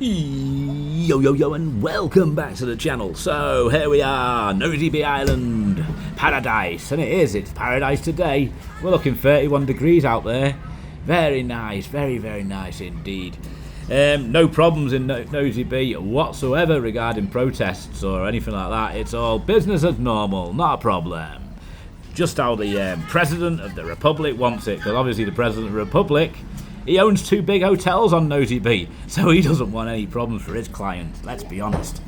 Yo, and welcome back to the channel. So, here we are, Nosy Be Island, paradise. And it's paradise today. We're looking 31 degrees out there. Very nice, very nice indeed. No problems in Nosy Be whatsoever regarding protests or anything like that. It's all business as normal, not a problem. Just how the President of the Republic wants it, because obviously the President of the Republic, he owns 2 big hotels on Nosy Be, so he doesn't want any problems for his clients, let's be honest.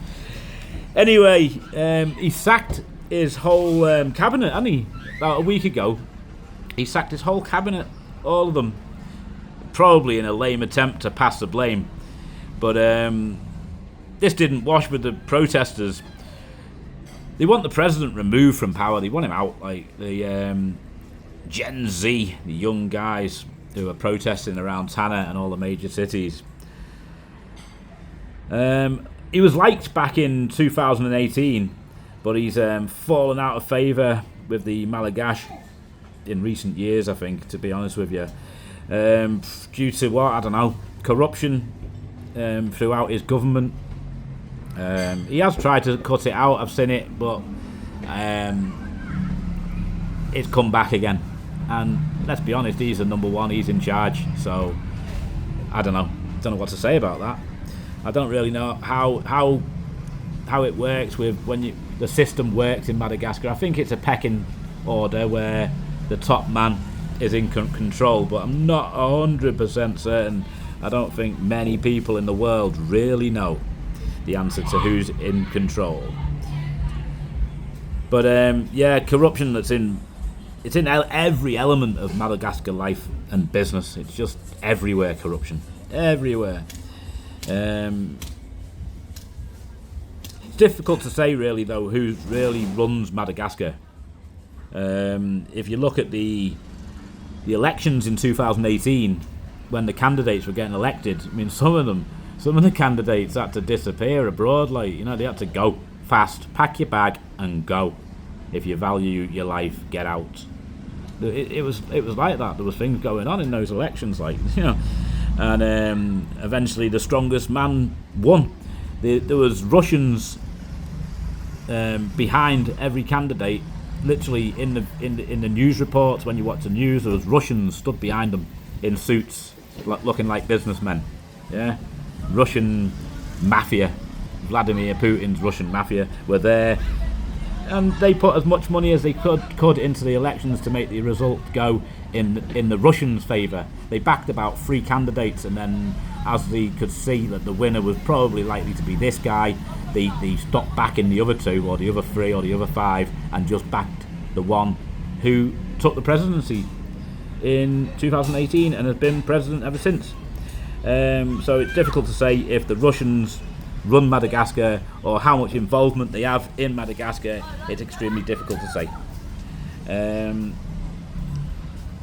Anyway, he sacked his whole cabinet, hasn't he? About a week ago. He sacked his whole cabinet, all of them. Probably in a lame attempt to pass the blame. But this didn't wash with the protesters. They want the president removed from power. They want him out, like the Gen Z, the young guys who are protesting around Tanna and all the major cities. He was liked back in 2018, but he's fallen out of favour with the Madagascar in recent years, I think, to be honest with you. Due to what? I don't know. Corruption throughout his government. He has tried to cut it out, I've seen it, but it's come back again. And let's be honest, he's the number one, he's in charge, so I don't know what to say about that. I don't really know how it works with when the system works in Madagascar. I think it's a pecking order where the top man is in control, but I'm not 100% certain. I don't think many people in the world really know the answer to who's in control. But yeah, corruption it's in every element of Madagascar life and business. It's just everywhere, corruption. Everywhere. It's difficult to say, really, though, who really runs Madagascar. If you look at the elections in 2018, when the candidates were getting elected, I mean, some of the candidates had to disappear abroad. Like, you know, they had to go fast, pack your bag and go. If you value your life, get out. It was like that. There was things going on in those elections, like, you know, and eventually the strongest man won. There was Russians behind every candidate. Literally in the news reports, when you watch the news, there was Russians stood behind them in suits, looking like businessmen. Yeah, Russian mafia, Vladimir Putin's Russian mafia were there. And they put as much money as they could into the elections to make the result go in the Russians' favour. They backed about 3 candidates, and then as they could see that the winner was probably likely to be this guy, they stopped backing the other 2 or the other 3 or the other 5 and just backed the one who took the presidency in 2018 and has been president ever since. So it's difficult to say if the Russians run Madagascar or how much involvement they have in Madagascar. It's extremely difficult to say.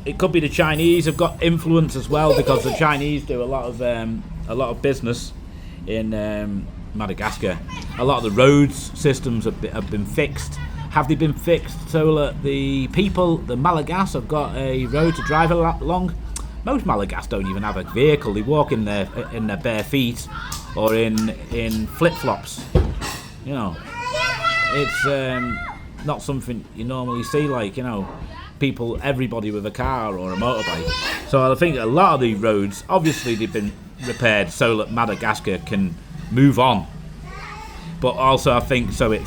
It could be the Chinese have got influence as well, because the Chinese do a lot of business in Madagascar. A lot of the roads systems have been fixed. Have they been fixed so that the Malagas have got a road to drive along? Most Malagas don't even have a vehicle. They walk in their bare feet or in flip-flops. You know, it's not something you normally see, like, you know, everybody with a car or a motorbike. So I think a lot of the roads, obviously they've been repaired so that Madagascar can move on, but also I think so they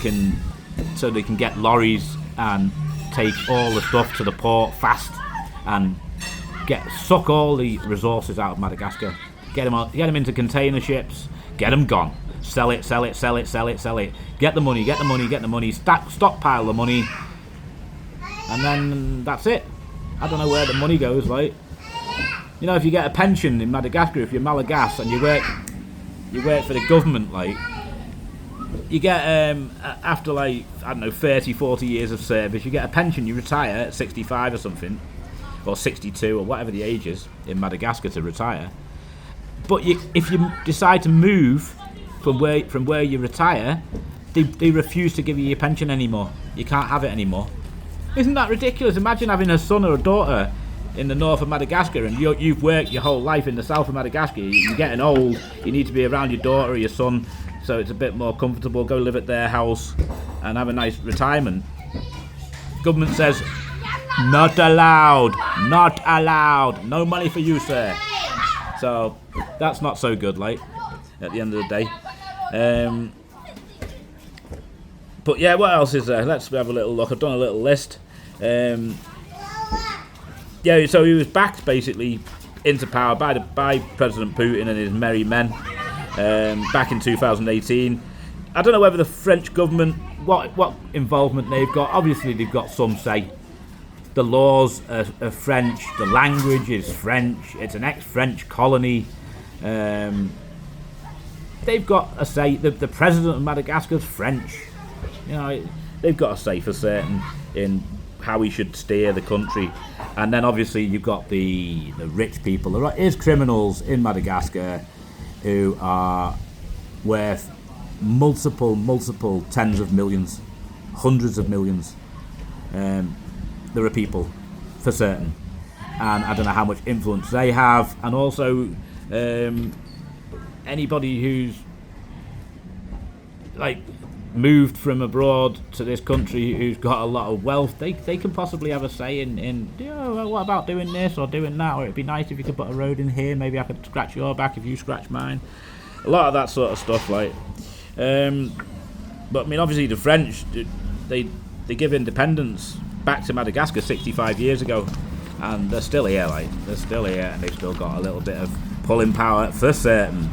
can get lorries and take all the stuff to the port fast and suck all the resources out of Madagascar, get them into container ships, get them gone, sell it, get the money, stockpile the money, and then that's it. I don't know where the money goes, like, you know, if you get a pension in Madagascar, if you're Malagas and you work for the government, like, you get after, like, I don't know, 30-40 years of service, you get a pension. You retire at 65 or something, or 62 or whatever the age is in Madagascar to retire. But if you decide to move from where you retire, they refuse to give you your pension anymore. You can't have it anymore. Isn't that ridiculous? Imagine having a son or a daughter in the north of Madagascar, and you've worked your whole life in the south of Madagascar. You're getting old. You need to be around your daughter or your son, so it's a bit more comfortable. Go live at their house and have a nice retirement. Government says, not allowed, not allowed. No money for you, sir. So that's not so good, like, at the end of the day. But yeah, what else is there? Let's have a little look. I've done a little list. Yeah, so he was backed basically into power by President Putin and his merry men back in 2018. I don't know whether the French government, what involvement they've got. Obviously, they've got some say. The laws are French. The language is French. It's an ex-French colony. They've got a say. The president of Madagascar is French. You know, they've got a say for certain in how we should steer the country. And then obviously you've got the rich people. There is criminals in Madagascar who are worth multiple tens of millions, hundreds of millions. There are people for certain, and I don't know how much influence they have. And also anybody who's like moved from abroad to this country who's got a lot of wealth, they can possibly have a say in what about doing this or doing that, or it'd be nice if you could put a road in here, maybe I could scratch your back if you scratch mine. A lot of that sort of stuff, like. But I mean, obviously the French, they give independence back to Madagascar 65 years ago, and they're still here, and they've still got a little bit of pulling power for certain.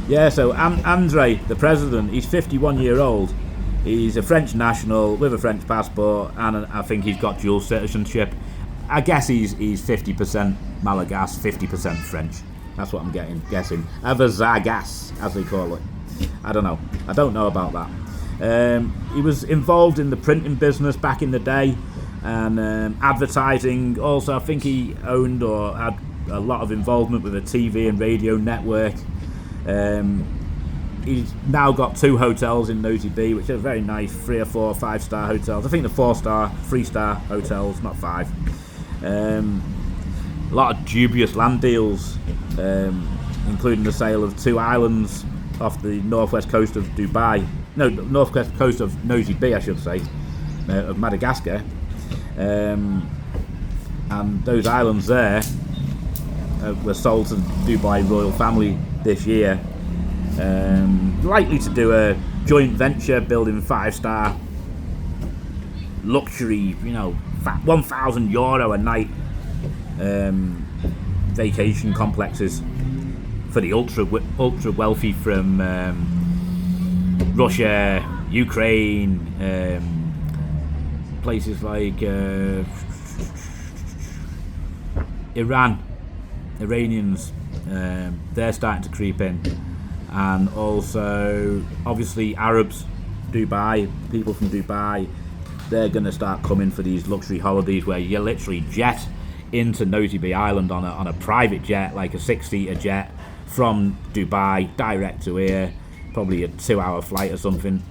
Yeah, so Andre, the president, he's 51 year old. He's a French national with a French passport, and I think he's got dual citizenship. I guess he's 50% Malagasy, 50% French. That's what I'm guessing. Avazagas, as they call it. I don't know. I don't know about that. He was involved in the printing business back in the day, and advertising. Also, I think he owned or had a lot of involvement with a TV and radio network. He's now got 2 hotels in Nosy Be, which are very nice 3 or 4 or 5-star hotels. I think the 4-star, 3-star hotels, not 5. A lot of dubious land deals, including the sale of 2 islands off the northwest coast of Dubai. No, northwest coast of Nosy Be, I should say, of Madagascar. And those islands there were sold to the Dubai royal family this year. Likely to do a joint venture building 5-star luxury, €1,000 a night vacation complexes for the ultra wealthy from Russia, Ukraine, places like Iranians. They're starting to creep in, and also obviously Arabs, Dubai, people from Dubai, they're going to start coming for these luxury holidays where you literally jet into Nosy Be Island on a private jet, like a 6-seater jet from Dubai direct to here, probably a 2-hour flight or something,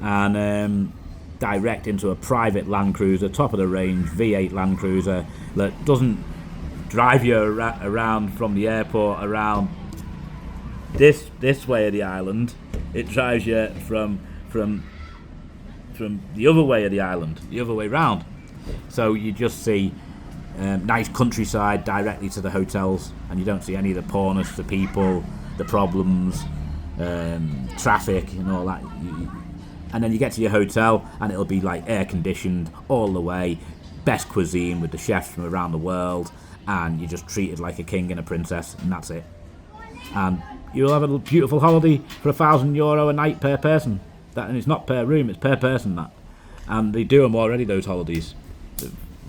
and direct into a private Land Cruiser, top of the range V8 Land Cruiser that doesn't drive you around from the airport around this way of the island. It drives you from the other way of the island, the other way round. So you just see nice countryside directly to the hotels, and you don't see any of the poorness, the people, the problems, traffic and all that. And then you get to your hotel and it'll be like air conditioned all the way, best cuisine with the chefs from around the world, and you're just treated like a king and a princess, and that's it. And you'll have a beautiful holiday for €1,000 a night per person. And it's not per room, it's per person, that. And they do them already, those holidays.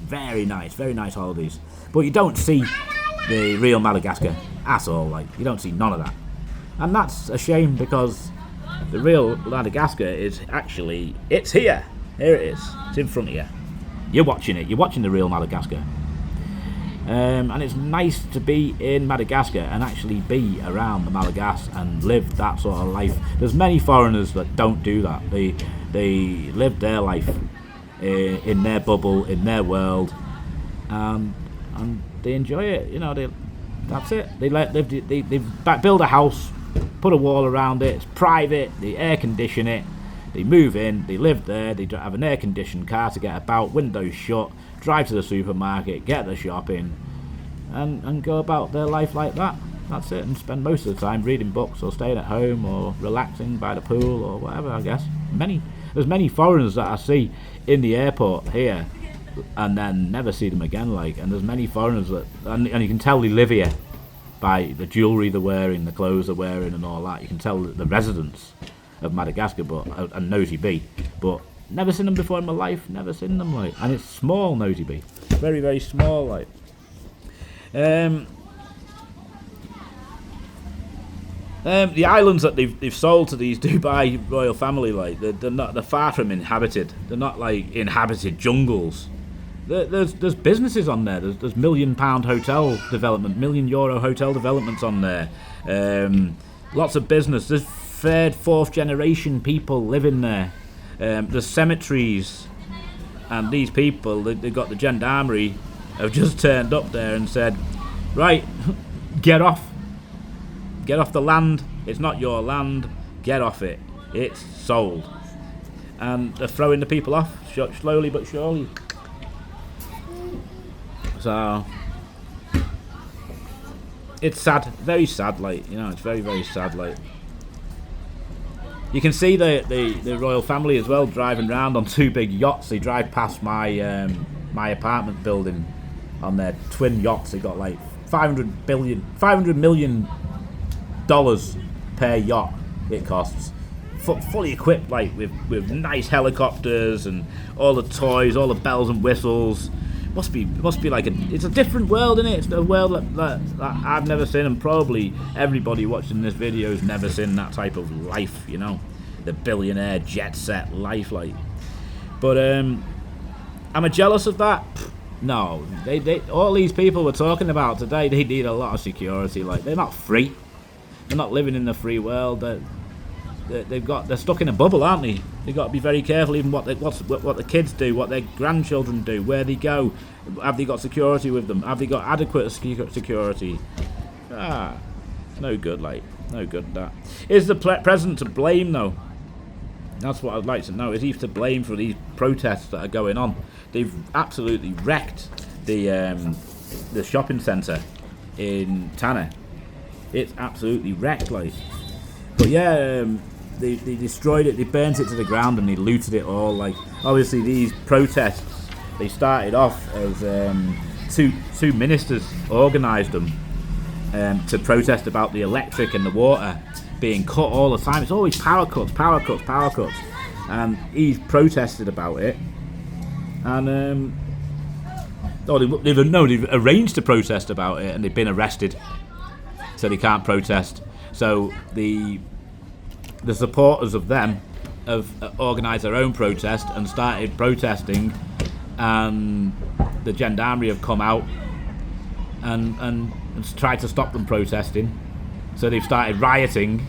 Very nice holidays. But you don't see the real Madagascar at all, you don't see none of that. And that's a shame, because the real Madagascar is actually, it's here. Here it is. It's in front of you. You're watching it. You're watching the real Madagascar. And it's nice to be in Madagascar and actually be around the Malagasy and live that sort of life. There's many foreigners that don't do that. They live their life in their bubble, in their world, and they enjoy it. You know, that's it. They build a house, put a wall around it. It's private. They air condition it. They move in. They live there. They have an air conditioned car to get about, windows shut. Drive to the supermarket, get the shopping, and go about their life like that. That's it. And spend most of the time reading books or staying at home or relaxing by the pool or whatever. I guess there's many foreigners that I see in the airport here, and then never see them again. And there's many foreigners that, and you can tell they live here by the jewellery they're wearing, the clothes they're wearing, and all that. You can tell that the residents of Madagascar, and Nosy Be, but never seen them before in my life. Never seen them and it's small, Nosy Be, very very small. The islands that they've sold to these Dubai royal family, they're far from inhabited. They're not inhabited jungles. There's businesses on there. There's £1 million hotel development, €1 million hotel developments on there. Lots of business. There's third, fourth generation people living there. There's cemeteries, and these people, they've got the gendarmerie, have just turned up there and said, right, get off the land. It's not your land. Get off it. It's sold. And they're throwing the people off slowly but surely. So it's sad, very sad. It's very very sad. You can see the royal family as well driving around on two big yachts. They drive past my apartment building on their twin yachts. They got $500 million per yacht it costs, fully equipped with nice helicopters and all the toys, all the bells and whistles. Must be it's a different world, isn't it? It's a world that I've never seen, and probably everybody watching this video has never seen that type of life, the billionaire jet set life. But am I jealous of that? No. They all these people we're talking about today, they need a lot of security. They're not free. They're not living in the free world. They're stuck in a bubble, aren't they? They've got to be very careful, even what the kids do, what their grandchildren do, where they go. Have they got security with them? Have they got adequate security? No good, no good. That is the president to blame, though. That's what I'd like to know. Is he to blame for these protests that are going on? They've absolutely wrecked the shopping centre in Tanna. It's absolutely wrecked, But yeah, they destroyed it. They burnt it to the ground and they looted it all. Obviously, these protests, they started off as two ministers organised them to protest about the electric and the water being cut all the time. It's always power cuts. And he's protested about it. And they've arranged to protest about it, and they've been arrested. So they can't protest. So the supporters of them have organised their own protest and started protesting, and the gendarmerie have come out and tried to stop them protesting. So they've started rioting,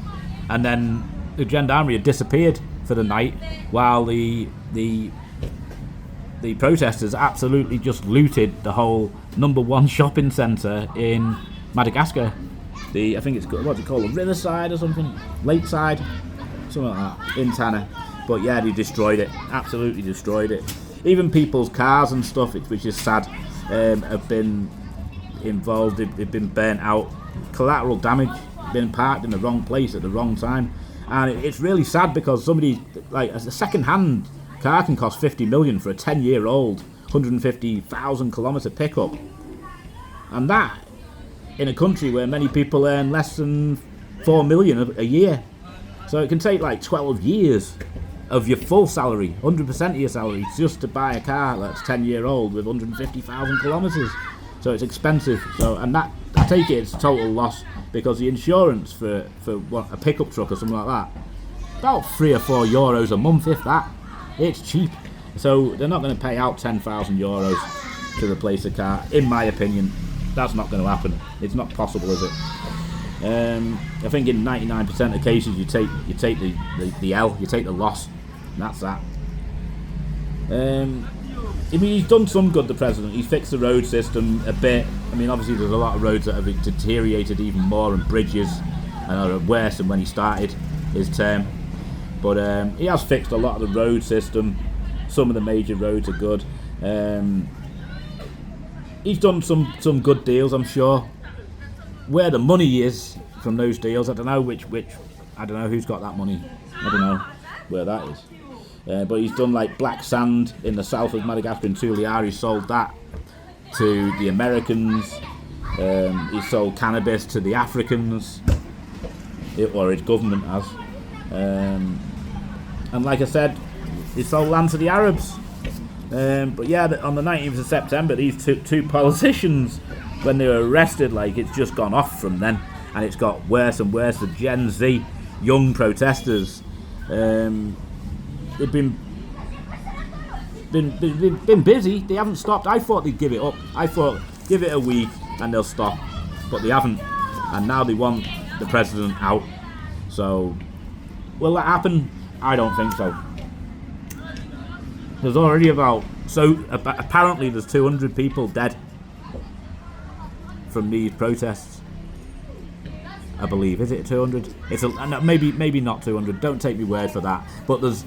and then the gendarmerie had disappeared for the night while the protesters absolutely just looted the whole #1 shopping centre in Madagascar. I think it's what's it called, the Riverside or something, Lakeside, something like that, in Tanna. But yeah, they destroyed it, absolutely destroyed it. Even people's cars and stuff, which is sad, have been involved. They've been burnt out, collateral damage, been parked in the wrong place at the wrong time, and it's really sad because somebody a second-hand car can cost 50 million for a 10-year-old 150,000 kilometre pickup, and that in a country where many people earn less than 4 million a year. So it can take 12 years of your full salary, 100% of your salary, just to buy a car that's 10-year-old with 150,000 kilometres. So it's expensive. And that, I take it, it's a total loss, because the insurance for what, a pickup truck or something like that, about €3 or €4 a month, if that. It's cheap. So they're not going to pay out €10,000 to replace a car, in my opinion. That's not going to happen. It's not possible, is it? I think in 99% of cases you take the L, you take the loss, and that's that. I mean, he's done some good, the president. He's fixed the road system a bit. I mean, obviously there's a lot of roads that have deteriorated even more, and bridges are worse than when he started his term. But he has fixed a lot of the road system. Some of the major roads are good. He's done some good deals, I'm sure. Where the money is from those deals, I don't know which I don't know who's got that money. I don't know where that is. But he's done like black sand in the south of Madagascar in Tuliar. He sold that to the Americans. He sold cannabis to the Africans, or his government has. And like I said, he sold land to the Arabs. But yeah, on the 19th of September, these two politicians, when they were arrested, like, it's just gone off from then, and it's got worse and worse. The Gen Z young protesters, they've been busy. They haven't stopped. I thought they'd give it up. I thought, give it a week and they'll stop, but they haven't. And now they want the president out. So, will that happen? I don't think so. There's already apparently there's 200 people dead from these protests. I believe, is it 200? No, maybe not 200. Don't take me word for that. But there's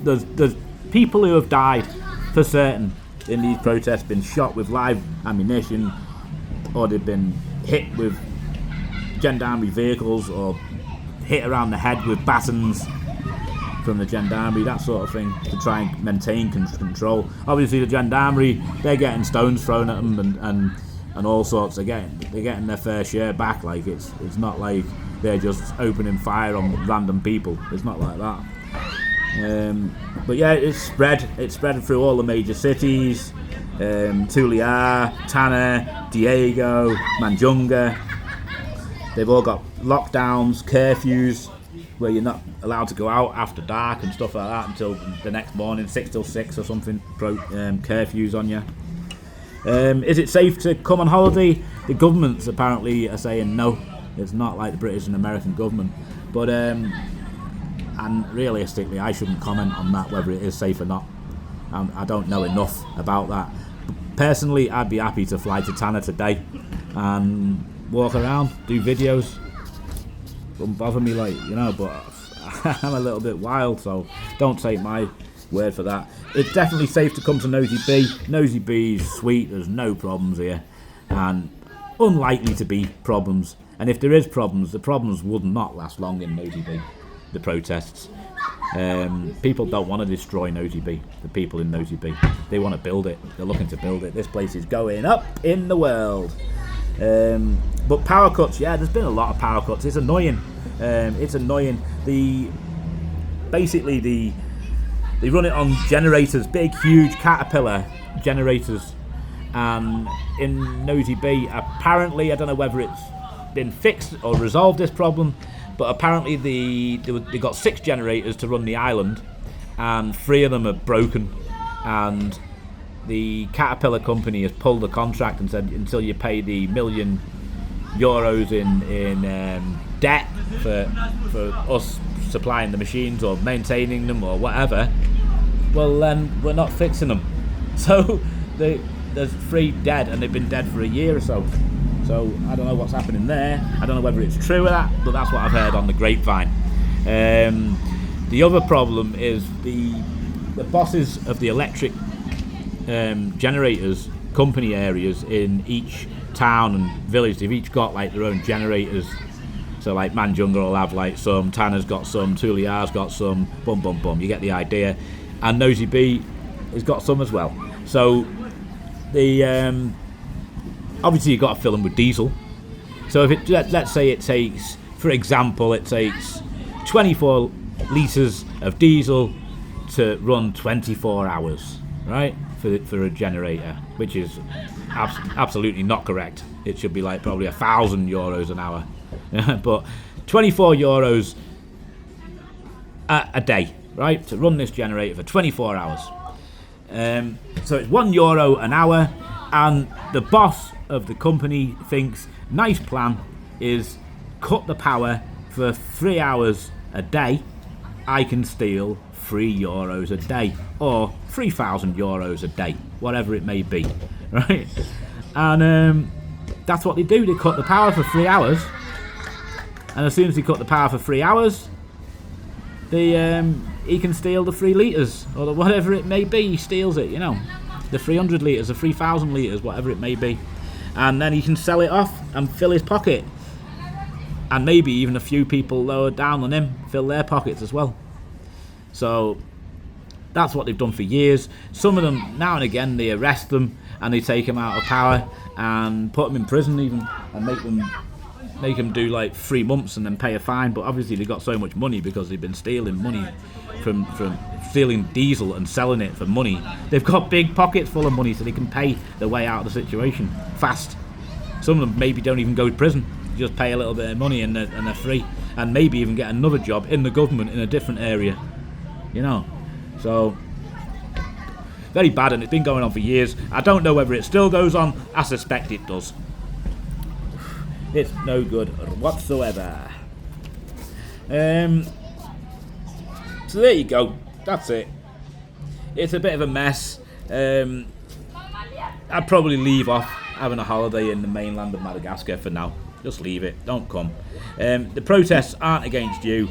people who have died for certain in these protests, been shot with live ammunition, or they've been hit with gendarmerie vehicles, or hit around the head with batons from the gendarmerie, that sort of thing, to try and maintain control. Obviously, the gendarmerie, they're getting stones thrown at them and all sorts. They're getting their fair share back. Like, it's not like they're just opening fire on random people. It's not like that. But yeah, it's spread through all the major cities. Tuliar, Tana, Diego, Manjunga. They've all got lockdowns, curfews, where you're not allowed to go out after dark and stuff like that until the next morning, 6 till 6 or something, curfews on you. Is it safe to come on holiday? The governments apparently are saying no. It's not like the British and American government. But, and realistically, I shouldn't comment on that, whether it is safe or not. I don't know enough about that. Personally, I'd be happy to fly to Tana today and walk around, do videos. Wouldn't bother me, like, you know, but I'm a little bit wild, so don't take my word for that. It's definitely safe to come to Nosy Be. Nosy Be is sweet, there's no problems here, and unlikely to be problems. And if there is problems, the problems would not last long in Nosy Be, the protests. People don't want to destroy Nosy Be, the people in Nosy Be. They want to build it, they're looking to build it. This place is going up in the world. But power cuts, yeah, there's been a lot of power cuts. It's annoying. They run it on generators, big, huge Caterpillar generators. And in Nosy Be, apparently, I don't know whether it's been fixed or resolved, this problem, but apparently they got 6 generators to run the island, and 3 of them are broken. And the Caterpillar company has pulled the contract and said, until you pay the €1 million in debt for us supplying the machines or maintaining them or whatever, well, then we're not fixing them. So there's 3 dead, and they've been dead for a year or so. So I don't know what's happening there. I don't know whether it's true or that, but that's what I've heard on the grapevine. The other problem is the bosses of the electric generators, company areas in each town and village, they've each got like their own generators. So like Manjunga will have like some, Tana's got some, Tuliar's got some, bum, you get the idea. And Nosy Be has got some as well. So the obviously you've got to fill them with diesel. So if let's say it takes, for example, it takes 24 litres of diesel to run 24 hours, right? For a generator, which is absolutely not correct. It should be like probably €1,000 an hour. But €24 a day, right, to run this generator for 24 hours. So it's €1 an hour, and the boss of the company thinks nice plan is cut the power for 3 hours a day, I can steal €3 a day, or €3,000 a day, whatever it may be, right? And that's what they do. They cut the power for 3 hours, and as soon as they cut the power for 3 hours, he can steal the 3 litres, or the whatever it may be. He steals it, the 300 litres, the 3,000 litres, whatever it may be, and then he can sell it off and fill his pocket, and maybe even a few people lower down than him fill their pockets as well. So that's what they've done for years. Some of them, now and again, they arrest them and they take them out of power and put them in prison even, and make them do like 3 months and then pay a fine. But obviously they got so much money because they've been stealing money from stealing diesel and selling it for money. They've got big pockets full of money, so they can pay their way out of the situation fast. Some of them maybe don't even go to prison, just pay a little bit of money and they're free, and maybe even get another job in the government in a different area, So very bad, and it's been going on for years. I don't know whether it still goes on. I suspect it does. It's no good whatsoever. So there you go. That's it. It's a bit of a mess. I'd probably leave off having a holiday in the mainland of Madagascar for now. Just leave it. Don't come. The protests aren't against you,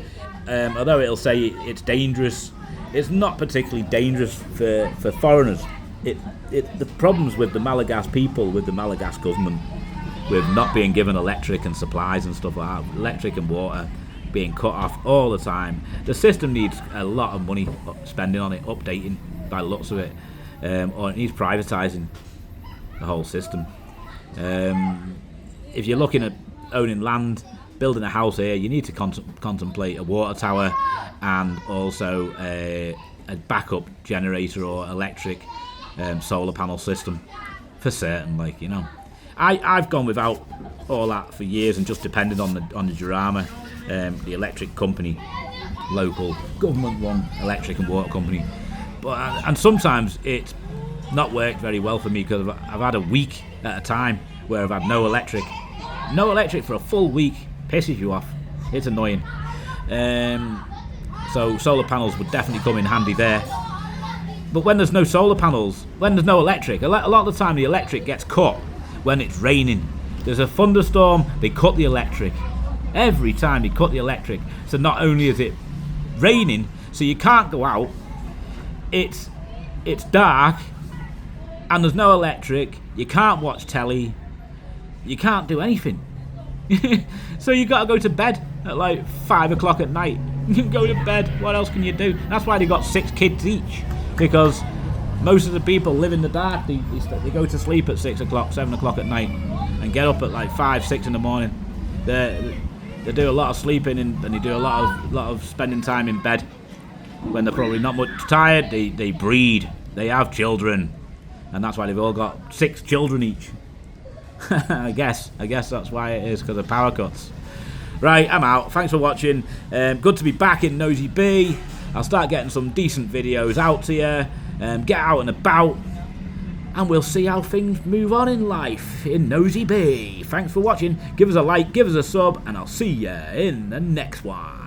although it'll say it's dangerous. It's not particularly dangerous for foreigners. The problems with the Malagasy people, with the Malagasy government, with not being given electric and supplies and stuff like that, electric and water being cut off all the time. The system needs a lot of money spending on it, updating by the looks of it, or it needs privatising the whole system. If you're looking at owning land, building a house here, you need to contemplate a water tower and also a backup generator or electric solar panel system for certain. I've gone without all that for years and just depended on the Jarama, the electric company, local government-run electric and water company. And sometimes it's not worked very well for me because I've had a week at a time where I've had no electric. No electric for a full week pisses you off. It's annoying. So solar panels would definitely come in handy there. But when there's no solar panels, when there's no electric, a lot of the time the electric gets cut when it's raining. There's a thunderstorm, they cut the electric. Every time they cut the electric. So not only is it raining, so you can't go out, it's dark, and there's no electric, you can't watch telly, you can't do anything. So you got to go to bed at like 5 o'clock at night. You can go to bed, what else can you do? That's why they got 6 kids each, because most of the people live in the dark. They go to sleep at 6 o'clock, 7 o'clock at night, and get up at like 5, 6 in the morning. They do a lot of sleeping and they do a lot of spending time in bed. When they're probably not much tired, they breed, they have children, and that's why they've all got 6 children each. I guess that's why it is, because of power cuts. Right, I'm out. Thanks for watching. Good to be back in Nosy Be. I'll start getting some decent videos out to you. Get out and about, and we'll see how things move on in life in Nosy Be. Thanks for watching. Give us a like, give us a sub, and I'll see you in the next one.